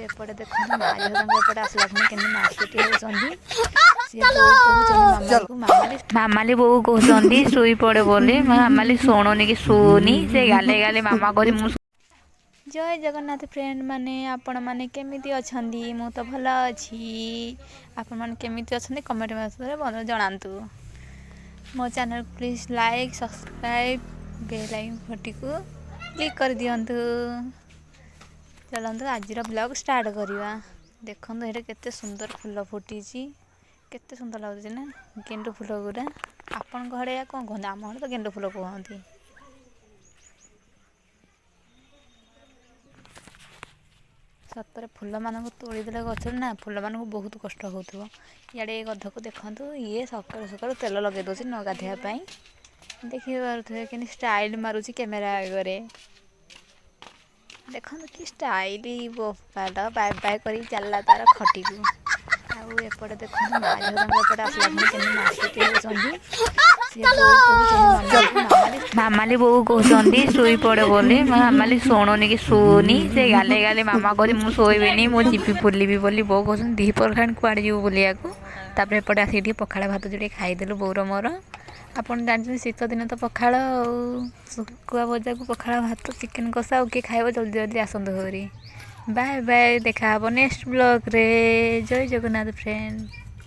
एपटे देखो माँ झील एपटे आसला खुणी के मारपीट होती सी बोऊ कहते मामाली बोऊ कहते शुई पड़े बोली मामाली शुणुनी कि शुनी से गाले गाले मामा कह जय जगन्नाथ फ्रेंड माने आपण माने केमिति अछंदी मु तो भल अछि आपण माने केमिति अछंदी कमेंट में जणांतु मो channel please like subscribe bell icon घंटी को क्लिक कर दियंतु चलंतु आज ब्लॉग स्टार्ट करवा देखंतु एटा केते सुंदर फूल फुटी केते सुंदर लगुच ना गेंडु फूल गुरा आपण घरे या कौन कहते आम तो गेंडु फूल कहते सतरे फूल मानक तोड़ीदे गचर ना फूल मानक बहुत कष्ट होथो इे गध को देखु ये सकालू सकालू तेल लगे दूसरी न गाधेवाई देखिए पारे कि स्टाइल मारुची कैमेरा आगे देखो कि स्टाइल बोपाल बाय बाय कर चलला तार खटी को आउपटे देखो माँ झील एपटे आसला खुणी के मारपीट होती मामाली बोऊ कहते शुई पड़े बोली मामाली शुणुनी कि शुनी से गाले गाले मामा कह मुझे शोबी मो जीपी बुलि बोली बो कह दीपर खान कुआड़े जीव बुलाक एपटे आसिक पखाड़ भात जोड़े खाईदेलु बोर मोर आपन जानते शीत दिन तो पखाड़ शुखुआ भजा को पखाड़ भात चिकेन कषा और किए खाइब जल्दी जल्दी आसतु हरी बाय बाय देखा नेक्स्ट ब्लॉग रे जय जगन्नाथ फ्रेंड।